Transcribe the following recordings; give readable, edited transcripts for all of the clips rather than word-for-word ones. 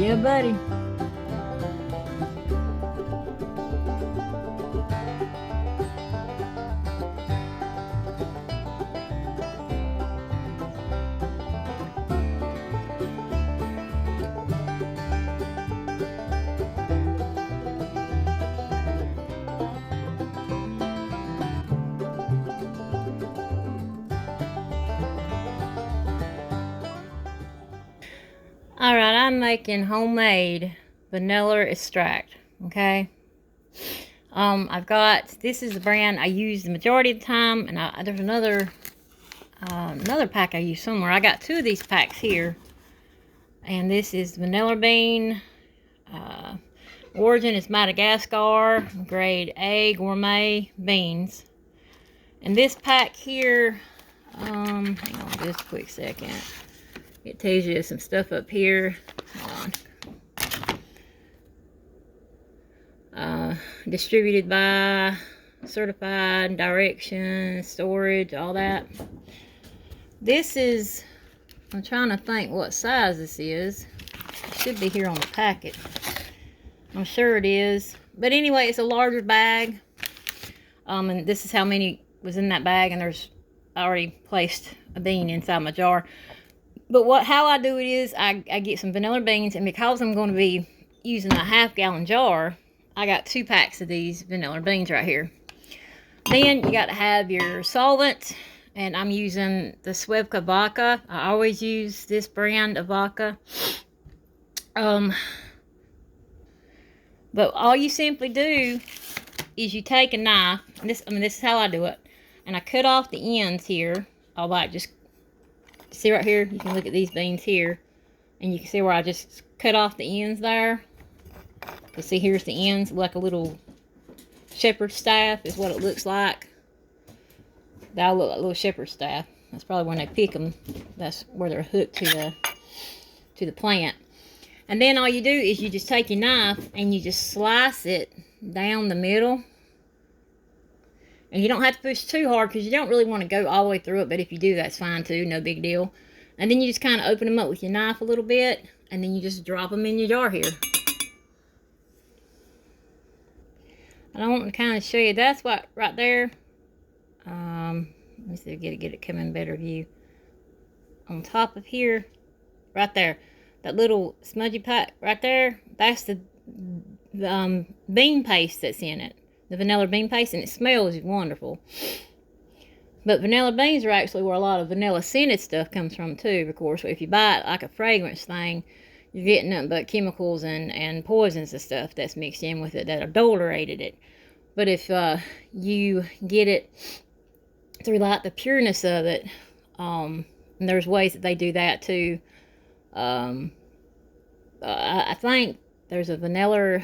Yeah, buddy. Alright, I'm making homemade vanilla extract, okay? I've got, this is the brand I use the majority of the time, and there's another pack I use somewhere. I got two of these packs here, and this is vanilla bean. Origin is Madagascar, grade A gourmet beans. And this pack here, hang on just a quick second. It tells you some stuff up here. Hold on. Distributed by, certified, directions, storage, all that. This is, I'm trying to think what size this is. It should be here on the packet. I'm sure it is. But anyway, it's a larger bag. And this is how many was in that bag, and I already placed a bean inside my jar. But how I do it is I get some vanilla beans, and because I'm going to be using a half-gallon jar, I got 2 packs of these vanilla beans right here. Then you got to have your solvent, and I'm using the Swevka vodka. I always use this brand of vodka. But all you simply do is you take a knife, and this is how I do it, and I cut off the ends here. I'll like just see right here. You can look at these beans here, and you can see where I just cut off the ends there. You see, here's the ends, like a little shepherd's staff is what it looks like. That'll look like a little shepherd's staff. That's probably when they pick them. That's where they're hooked to the plant. And then all you do is you just take your knife and you just slice it down the middle. And you don't have to push too hard because you don't really want to go all the way through it. But if you do, that's fine too. No big deal. And then you just kind of open them up with your knife a little bit. And then you just drop them in your jar here. And I want to kind of show you. That's what right there. Let me see if I get it come in better view. On top of here. Right there. That little smudgy pack right there. That's the bean paste that's in it. The vanilla bean paste, and it smells wonderful. But vanilla beans are actually where a lot of vanilla scented stuff comes from too, of course. If you buy it like a fragrance thing, you're getting nothing but chemicals and poisons and stuff that's mixed in with it that adulterated it. But if you get it through like the pureness of it, and there's ways that they do that too. I think there's a vanilla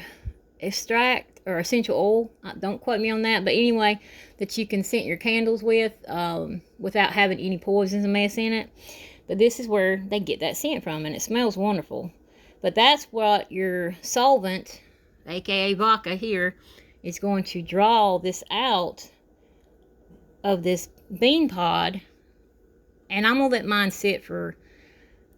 extract or essential oil, don't quote me on that, but anyway, that you can scent your candles with without having any poisons and mess in it. But this is where they get that scent from, and it smells wonderful. But that's what your solvent, aka vodka here, is going to draw this out of this bean pod. And I'm gonna let mine sit for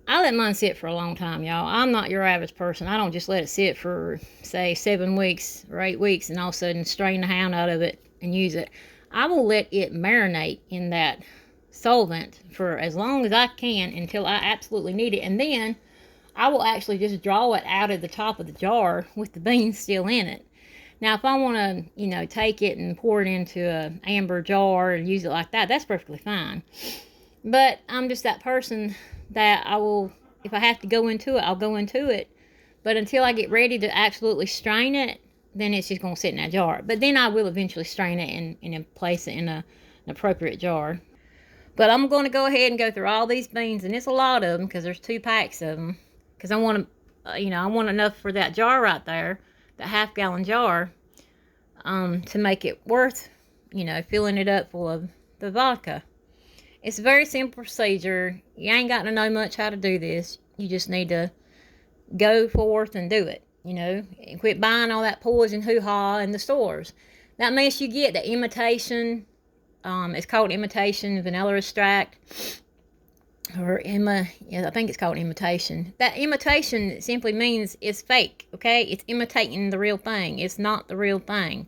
I let mine sit for a long time, y'all. I'm not your average person. I don't just let it sit for, say, 7 weeks or 8 weeks and all of a sudden strain the hound out of it and use it. I will let it marinate in that solvent for as long as I can until I absolutely need it. And then I will actually just draw it out of the top of the jar with the beans still in it. Now, if I want to, take it and pour it into an amber jar and use it like that, that's perfectly fine. But I'm just that person that I will, if I have to go into it, I'll go into it. But until I get ready to absolutely strain it, then it's just going to sit in that jar. But then I will eventually strain it and place it in an appropriate jar. But I'm going to go ahead and go through all these beans, and it's a lot of them because there's 2 packs of them. Because I want I want enough for that jar right there, that half-gallon jar, to make it worth, filling it up full of the vodka. It's a very simple procedure. You ain't got to know much how to do this. You just need to go forth and do it, and quit buying all that poison hoo-ha in the stores. That mess you get, the imitation, it's called imitation vanilla extract. or I think it's called imitation. That imitation simply means it's fake, okay? It's imitating the real thing. It's not the real thing.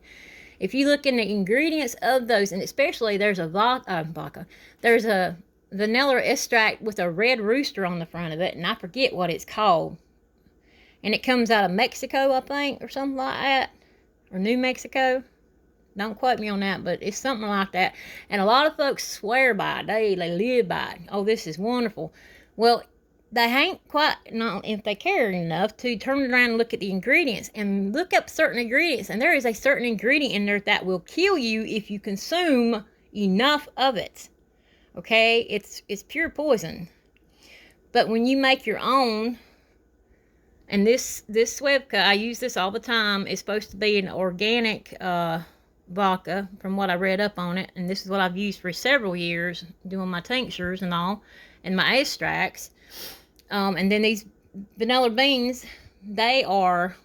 If you look in the ingredients of those, and especially there's there's a vanilla extract with a red rooster on the front of it, and I forget what it's called. And it comes out of Mexico, I think, or something like that, or New Mexico. Don't quote me on that, but it's something like that. And a lot of folks swear by it. They live by it. Oh, this is wonderful. Well, they ain't quite, not if they care enough to turn around and look at the ingredients and look up certain ingredients. And there is a certain ingredient in there that will kill you if you consume enough of it. Okay? It's pure poison. But when you make your own, and this Swevka, I use this all the time. It's supposed to be an organic vodka from what I read up on it, and this is what I've used for several years doing my tinctures and all and my extracts. And then these vanilla beans, they are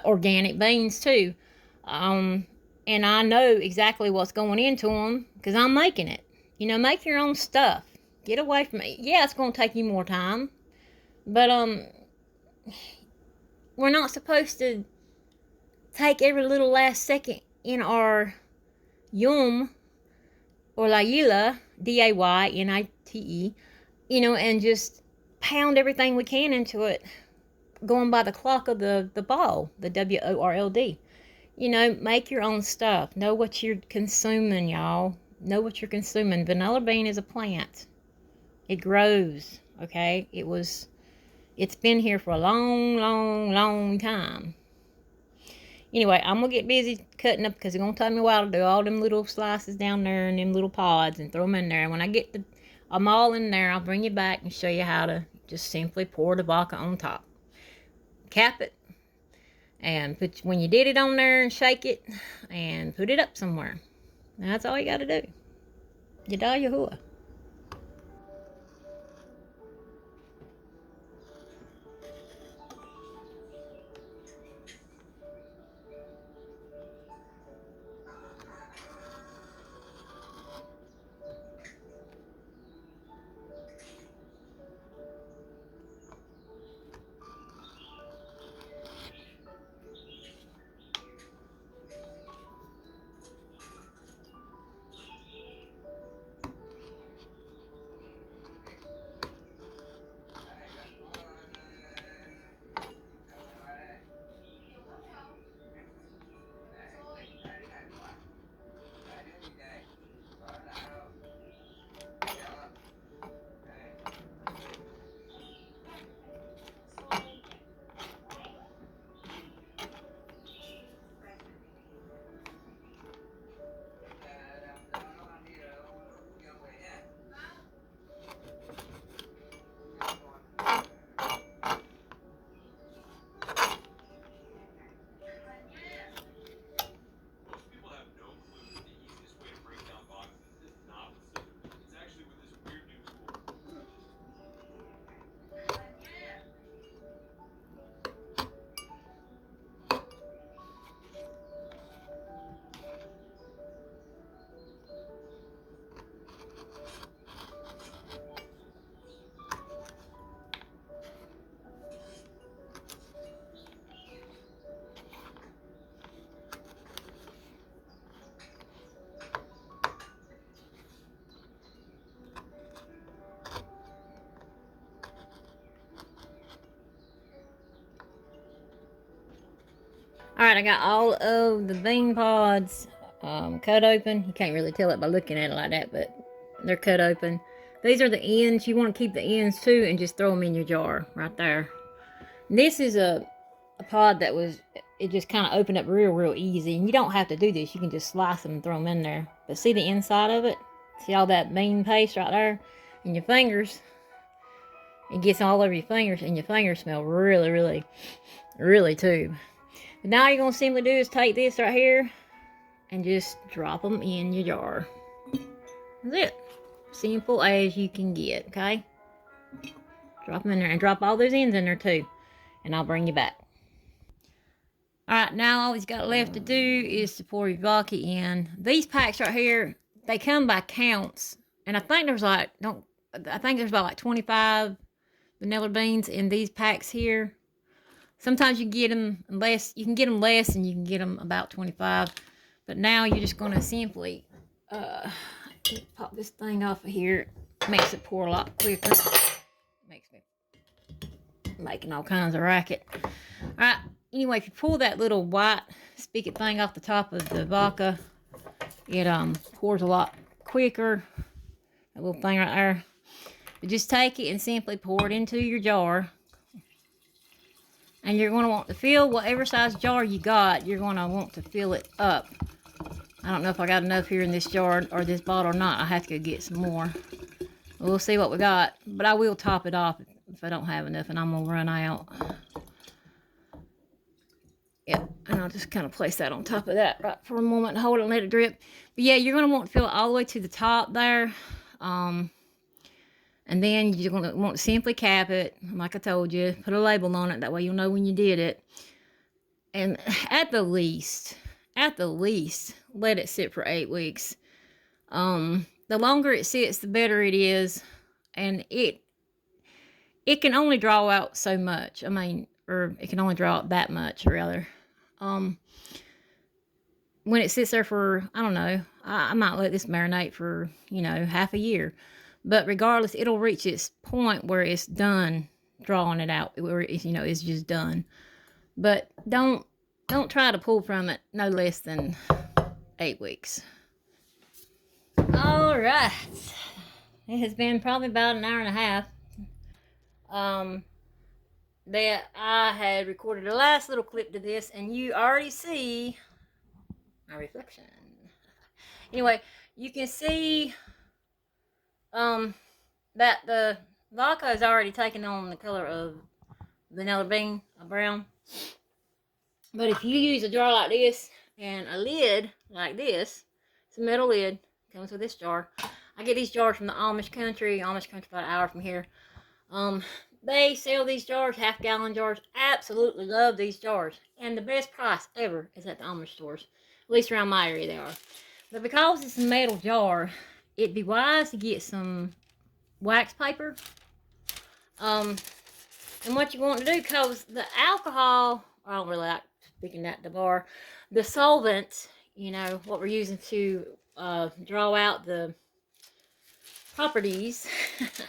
organic beans too, and I know exactly what's going into them because I'm making it. You know, make your own stuff. Get away from it. Yeah, it's going to take you more time, but we're not supposed to take every little last second in our yum or YaDaH, DAYNITE, you know, and just pound everything we can into it, going by the clock of the ball, the WORLD. You know, make your own stuff. Know what you're consuming, y'all. Know what you're consuming. Vanilla bean is a plant. It grows, okay? It's been here for a long, long, long time. Anyway, I'm going to get busy cutting up because it's going to take me a while to do all them little slices down there and them little pods and throw them in there. And when I get them all in there, I'll bring you back and show you how to just simply pour the vodka on top. Cap it. And when you did it on there and shake it and put it up somewhere. And that's all you got to do. YaDaH YaHUaH. Alright, I got all of the bean pods cut open. You can't really tell it by looking at it like that, but they're cut open. These are the ends. You want to keep the ends too and just throw them in your jar right there. This is a pod that it just kind of opened up real easy. And you don't have to do this. You can just slice them and throw them in there. But see the inside of it? See all that bean paste right there? And your fingers. It gets all over your fingers, and your fingers smell really too. But now all you're going to simply do is take this right here and just drop them in your jar. That's it. Simple as you can get, okay? Drop them in there and drop all those ends in there too. And I'll bring you back. Alright, now all he's got left to do is to pour your vodka in. These packs right here, they come by counts. And I think there's like, I think there's about like 25 vanilla beans in these packs here. Sometimes you get them less, you can get them less and you can get them about 25. But now you're just going to simply pop this thing off of here. Makes it pour a lot quicker. Makes me making all kinds of racket. All right. Anyway, if you pull that little white spigot thing off the top of the vodka, it pours a lot quicker. That little thing right there. But just take it and simply pour it into your jar. And you're going to want to fill whatever size jar you got. You're going to want to fill it up. I don't know if I got enough here in this jar or this bottle or not. I have to go get some more. We'll see what we got. But I will top it off if I don't have enough and I'm going to run out. Yep. And I'll just kind of place that on top of that right for a moment and hold it and let it drip. But yeah, you're going to want to fill it all the way to the top there. And then you're going to want to simply cap it. Like I told you, put a label on it. That way you'll know when you did it. And at the least, let it sit for 8 weeks. The longer it sits, the better it is. And it can only draw out so much. I mean, or it can only draw out that much, rather. When it sits there for, I don't know, I might let this marinate for, half a year. But regardless, it'll reach its point where it's done drawing it out, where it's just done. But don't try to pull from it no less than 8 weeks. All right, it has been probably about an hour and a half. That I had recorded the last little clip to this, and you already see my reflection. Anyway, you can see that the vodka is already taken on the color of vanilla bean, a brown. But if you use a jar like this and a lid like this, it's a metal lid, comes with this jar. I get these jars from the Amish country about an hour from here. They sell these jars, half-gallon jars. Absolutely love these jars. And the best price ever is at the Amish stores. At least around my area they are. But because it's a metal jar, it'd be wise to get some wax paper. And what you want to do, because the alcohol, I don't really like speaking at the bar, the solvent, what we're using to draw out the properties,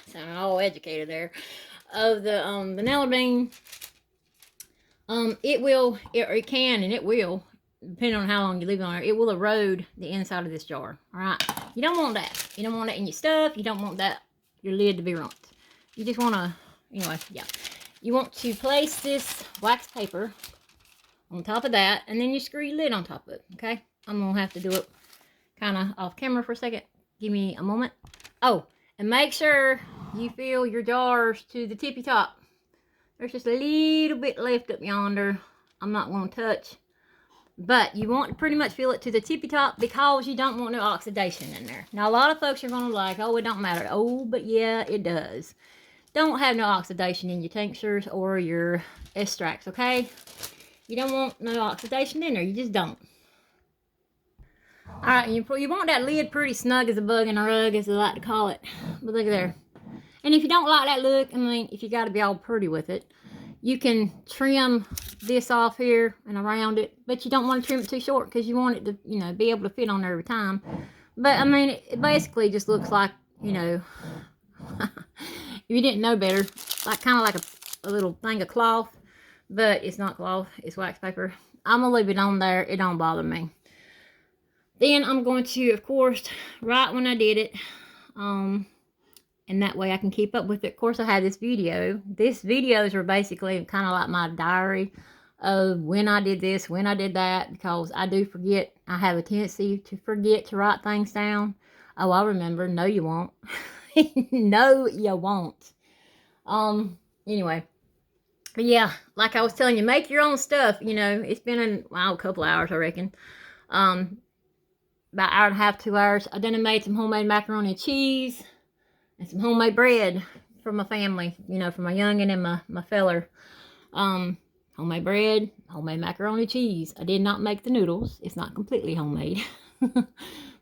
sounding all educated there, of the vanilla bean, it can, depending on how long you leave it on there, it will erode the inside of this jar. All right, you don't want that. You don't want that in your stuff. You don't want your lid to be ruined. You just want to, you want to place this wax paper on top of that, and then you screw your lid on top of it. Okay, I'm gonna have to do it kind of off camera for a second. Give me a moment. Oh, and make sure you fill your jars to the tippy top. There's just a little bit left up yonder. I'm not going to touch. But you want to pretty much fill it to the tippy top because you don't want no oxidation in there. Now, a lot of folks are going to like, oh, it don't matter. Oh, but yeah, it does. Don't have no oxidation in your tinctures or your extracts, okay? You don't want no oxidation in there. You just don't. All right, you want that lid pretty snug as a bug in a rug, as they like to call it. But look at there. And if you don't like that look, if you got to be all pretty with it, you can trim this off here and around it. But you don't want to trim it too short because you want it to, be able to fit on there every time. But, it basically just looks like, if you didn't know better, kind of like a little thing of cloth. But it's not cloth, it's wax paper. I'm going to leave it on there. It don't bother me. Then I'm going to, of course, right when I did it, and that way I can keep up with it. Of course, I had this video. These videos are basically kind of like my diary of when I did this, when I did that, because I do forget. I have a tendency to forget to write things down. Oh, I remember. No, you won't. No, you won't. Anyway. But yeah, like I was telling you, make your own stuff. It's been a couple hours, I reckon. About an hour and a half, 2 hours. I done made some homemade macaroni and cheese and some homemade bread for my family, for my youngin' and my feller. Homemade bread, homemade macaroni and cheese. I did not make the noodles. It's not completely homemade.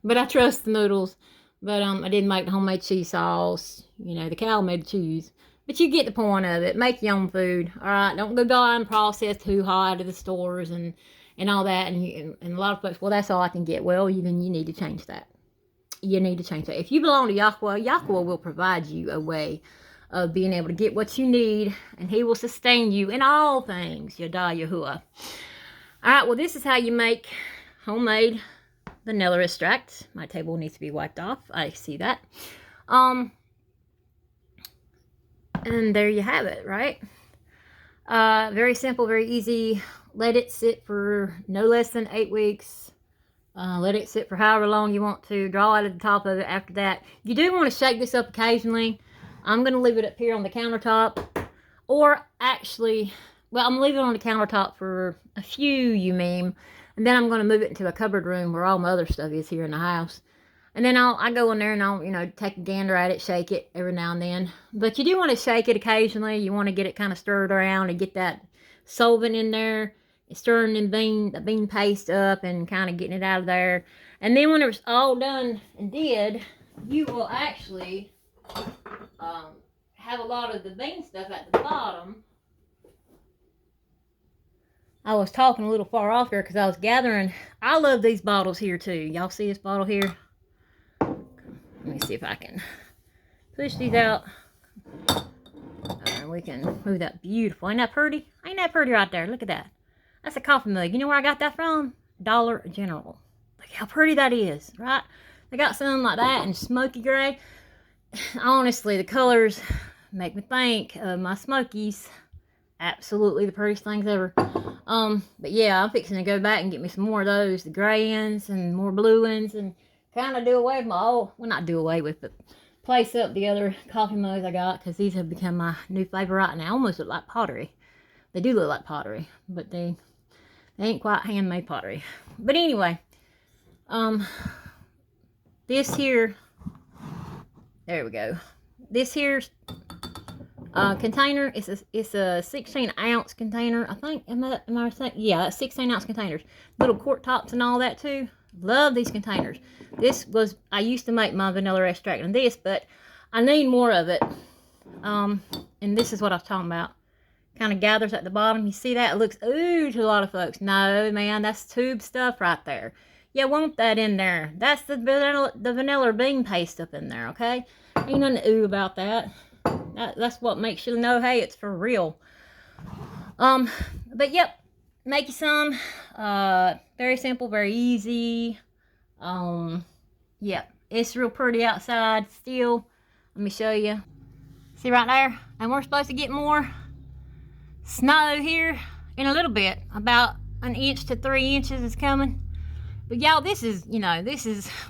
But I trust the noodles. But I did make the homemade cheese sauce. You know, the cow made the cheese. But you get the point of it. Make your own food. All right, don't go buying processed hoo-ha out of the stores and all that. And a lot of folks, well, that's all I can get. Well, then you need to change that. You need to change that. If you belong to YaHuaH, YaHuaH will provide you a way of being able to get what you need, and He will sustain you in all things. YaDaH YaHUaH. All right, well, this is how you make homemade vanilla extract. My table needs to be wiped off. I see that. And there you have it, right? Very simple, very easy. Let it sit for no less than 8 weeks. Let it sit for however long you want to. Draw out of the top of it after that. You do want to shake this up occasionally. I'm going to leave it up here on the countertop. Or actually, well, I'm going to leave it on the countertop for a few, you mean. And then I'm going to move it into a cupboard room where all my other stuff is here in the house. And then I go in there and I'll, you know, take a gander at it, shake it every now and then. But you do want to shake it occasionally. You want to get it kind of stirred around and get that solvent in there. Stirring the bean paste up and kind of getting it out of there. And then when it's all done and did, you will actually have a lot of the bean stuff at the bottom. I was talking a little far off there because I was gathering. I love these bottles here too. Y'all see this bottle here? Let me see if I can push these out. We can move that. Beautiful. Ain't that pretty? Ain't that pretty right there? Look at that. That's a coffee mug. You know where I got that from? Dollar General. Look how pretty that is, right? They got something like that in smoky gray. Honestly, the colors make me think of my Smokies. Absolutely the prettiest things ever. But yeah, I'm fixing to go back and get me some more of those, the gray ones and more blue ones, and kind of do away with my old, well, not do away with, but place up the other coffee mugs I got, because these have become my new favorite right now. Almost look like pottery. They do look like pottery, but they ain't quite handmade pottery. But anyway, this here, there we go. This here's container, it's a 16 ounce container. I think, am I saying? Yeah, 16 ounce containers. Little quart tops and all that too. Love these containers. I used to make my vanilla extract in this, but I need more of it. And this is what I was talking about. Kind of gathers at the bottom. You see that? It looks ooh to a lot of folks. No, man, that's tube stuff right there. You want that in there. That's the vanilla bean paste up in there, okay? Ain't nothing ooh about that. That's what makes you know, hey, it's for real. But yep, make you some. Very simple, very easy. Yep, it's real pretty outside still. Let me show you. See right there? And we're supposed to get more snow here in a little bit. About 1 inch to 3 inches is coming. But y'all, this is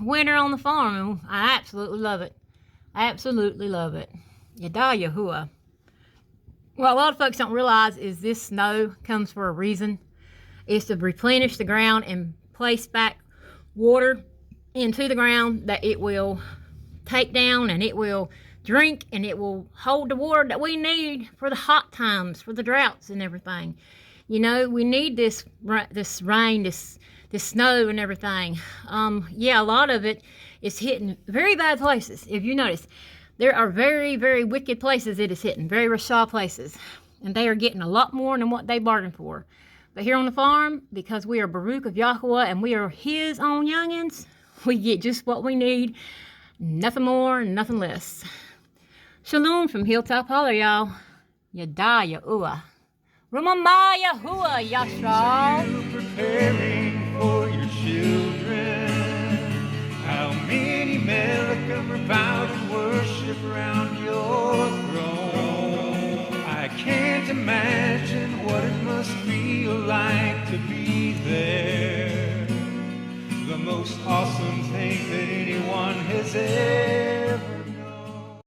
winter on the farm, and I absolutely love it. I absolutely love it. YaDaH YaHUaH. What a lot of folks don't realize is this snow comes for a reason. It's to replenish the ground and place back water into the ground that it will take down, and it will drink, and it will hold the water that we need for the hot times, for the droughts and everything. You know, we need this rain, this snow and everything. Yeah, a lot of it is hitting very bad places. If you notice, there are very, very wicked places it is hitting, very Rashaw places. And they are getting a lot more than what they bargained for. But here on the farm, because we are Baruch of YaHuaH and we are His own youngins, we get just what we need. Nothing more, nothing less. Shalom from Hilltop Holler, y'all. YaDaH YaHUaH. Remember YaHuaH, Yashral. Preparing for your children. How many Americans bow to worship around your throne? I can't imagine what it must feel like to be there. The most awesome thing that anyone has ever